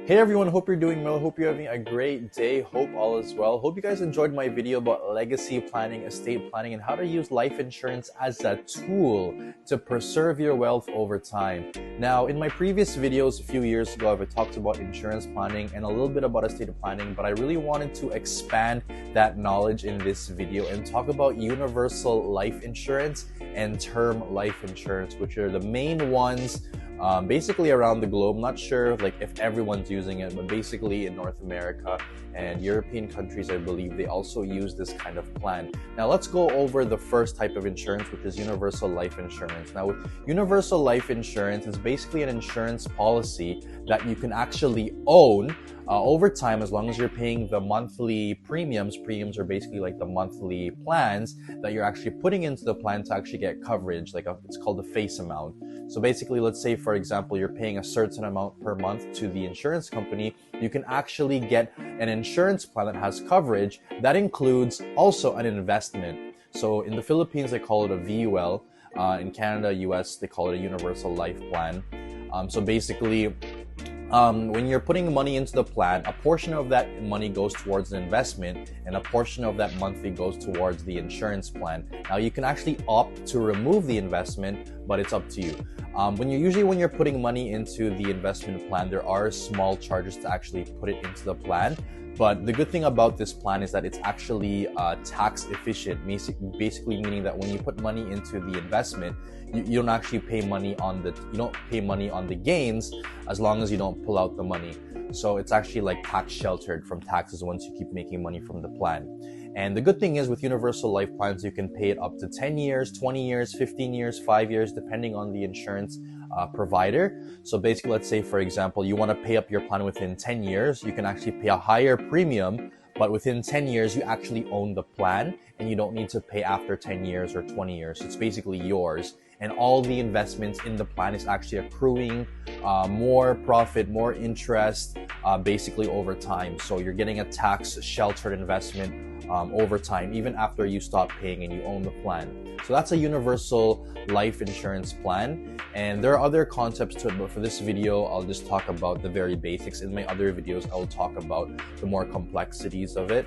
Hey everyone, hope you're doing well. Hope you're having a great day. Hope all is well. Hope you guys enjoyed my video about legacy planning, estate planning, and how to use life insurance as a tool to preserve your wealth over time. Now, in my previous videos a few years ago, I've talked about insurance planning and a little bit about estate planning, but I really wanted to expand that knowledge in this video and talk about universal life insurance and term life insurance, which are the main ones basically around the globe. I'm not sure if everyone's using it, but basically in North America and European countries, I believe they also use this kind of plan. Now let's go over the first type of insurance, which is universal life insurance. Now with universal life insurance, it's basically an insurance policy that you can actually own over time, as long as you're paying the monthly premiums. Premiums are basically like the monthly plans that you're actually putting into the plan to actually get coverage. It's called the face amount. So basically, let's say for example, you're paying a certain amount per month to the insurance company. You can actually get an insurance plan that has coverage that includes also an investment. So in the Philippines, they call it a VUL. In Canada, US, they call it a universal life plan. So basically, when you're putting money into the plan, a portion of that money goes towards an investment and a portion of that monthly goes towards the insurance plan. Now you can actually opt to remove the investment, but it's up to you. When you're putting money into the investment plan, there are small charges to actually put it into the plan. But the good thing about this plan is that it's actually tax efficient, basically meaning that when you put money into the investment, you don't actually pay money on the gains, as long as you don't pull out the money. So it's actually like tax sheltered from taxes once you keep making money from the plan. And the good thing is with universal life plans, you can pay it up to 10 years, 20 years, 15 years, 5 years, depending on the insurance provider. So basically, let's say for example, you want to pay up your plan within 10 years, you can actually pay a higher premium, but within 10 years, you actually own the plan and you don't need to pay after 10 years or 20 years. It's basically yours. And all the investments in the plan is actually accruing more profit, more interest, basically over time. So you're getting a tax sheltered investment over time, even after you stop paying and you own the plan. So that's a universal life insurance plan. And there are other concepts to it, but for this video, I'll just talk about the very basics. In my other videos, I will talk about the more complexities of it.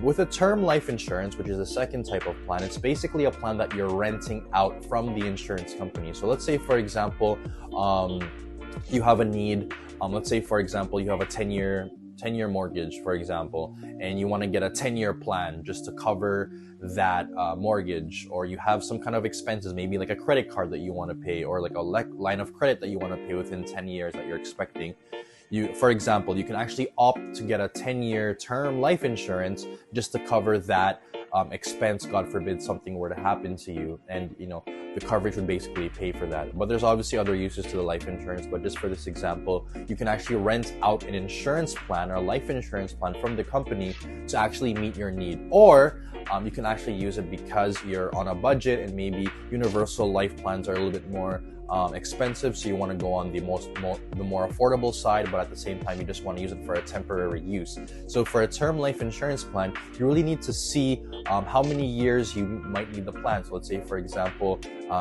With a term life insurance, which is the second type of plan, it's basically a plan that you're renting out from the insurance company. So let's say, for example, you have a need. Let's say, for example, you have a 10-year mortgage, for example, and you want to get a 10-year plan just to cover that mortgage, or you have some kind of expenses, maybe like a credit card that you want to pay, or like a line of credit that you want to pay within 10 years that you're expecting. For example, you can actually opt to get a 10-year term life insurance just to cover that expense. God forbid something were to happen to you, and the coverage would basically pay for that. But there's obviously other uses to the life insurance, but just for this example, you can actually rent out an insurance plan or a life insurance plan from the company to actually meet your need. Or you can actually use it because you're on a budget and maybe universal life plans are a little bit more expensive, so you want to go on the more affordable side, but at the same time you just want to use it for a temporary use. So for a term life insurance plan, you really need to see how many years you might need the plan. So let's say for example,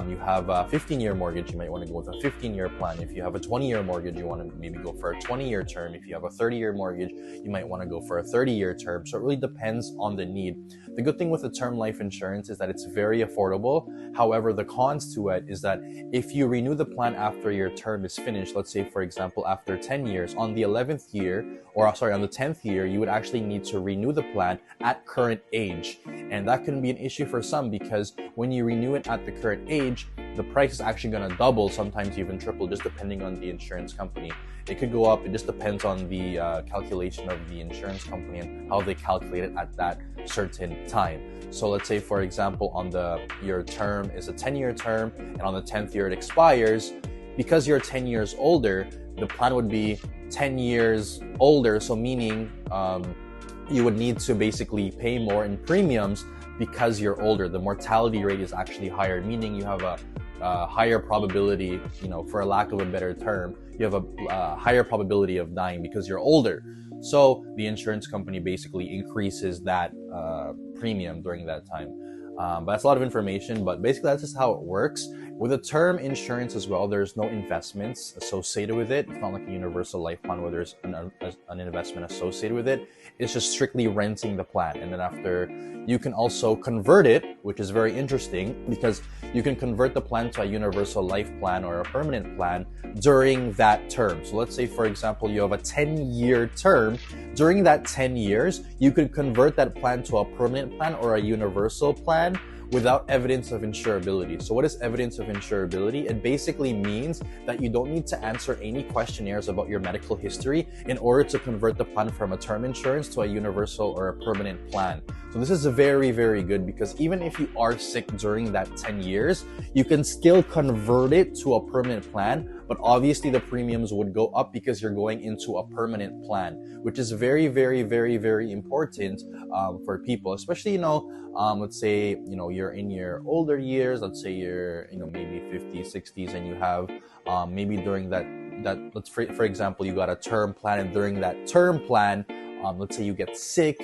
you have a 15-year mortgage, you might want to go with a 15-year plan. If you have a 20-year mortgage, you want to maybe go for a 20-year term. If you have a 30-year mortgage, you might want to go for a 30-year term. So it really depends on the need. The good thing with the term life insurance is that it's very affordable. However, the cons to it is that if you renew the plan after your term is finished, let's say for example after 10 years, on the 11th year, or sorry, on the 10th year, you would actually need to renew the plan at current age. And that can be an issue for some, because when you renew it at the current age, the price is actually going to double, sometimes even triple, just depending on the insurance company. It could go up. It just depends on the calculation of the insurance company and how they calculate it at that certain time. So let's say, for example, your term is a 10-year term, and on the 10th year it expires. Because you're 10 years older, the plan would be 10 years older. So meaning you would need to basically pay more in premiums because you're older. The mortality rate is actually higher, meaning you have a higher probability, for a lack of a better term, you have a higher probability of dying because you're older. So the insurance company basically increases that premium during that time. But that's a lot of information, but basically that's just how it works. With a term insurance as well, there's no investments associated with it. It's not like a universal life plan where there's an investment associated with it. It's just strictly renting the plan. And then after, you can also convert it, which is very interesting because you can convert the plan to a universal life plan or a permanent plan during that term. So let's say, for example, you have a 10-year term. During that 10 years, you could convert that plan to a permanent plan or a universal plan without evidence of insurability. So what is evidence of insurability? It basically means that you don't need to answer any questionnaires about your medical history in order to convert the plan from a term insurance to a universal or a permanent plan. So this is very, very good because even if you are sick during that 10 years, you can still convert it to a permanent plan, but obviously the premiums would go up because you're going into a permanent plan, which is very, very, very, very important for people, especially, let's say, you're in your older years, let's say you're, maybe 50s, 60s, and you have maybe during that let's for example, you got a term plan, and during that term plan, let's say you get sick,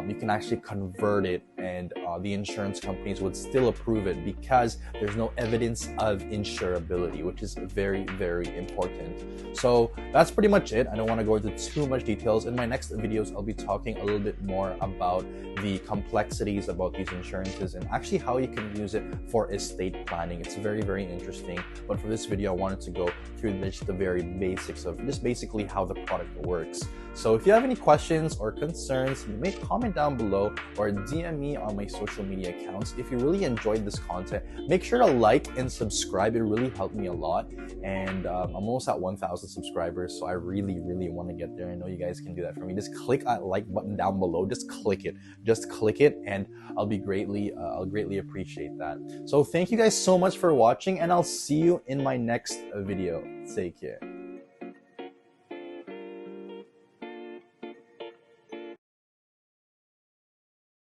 you can actually convert it, and the insurance companies would still approve it because there's no evidence of insurability, which is very, very important. So that's pretty much it. I don't want to go into too much details. In my next videos, I'll be talking a little bit more about the complexities about these insurances and actually how you can use it for estate planning. It's very, very interesting. But for this video, I wanted to go through just the very basics of just basically how the product works. So if you have any questions or concerns, you may comment down below or DM me on my social media accounts. If you really enjoyed this content, make sure to like and subscribe. It really helped me a lot. And I'm almost at 1,000 subscribers, so I really, really want to get there. I know you guys can do that for me. Just click that like button down below. Just click it, and I'll greatly appreciate that. So thank you guys so much for watching, and I'll see you in my next video. Take care.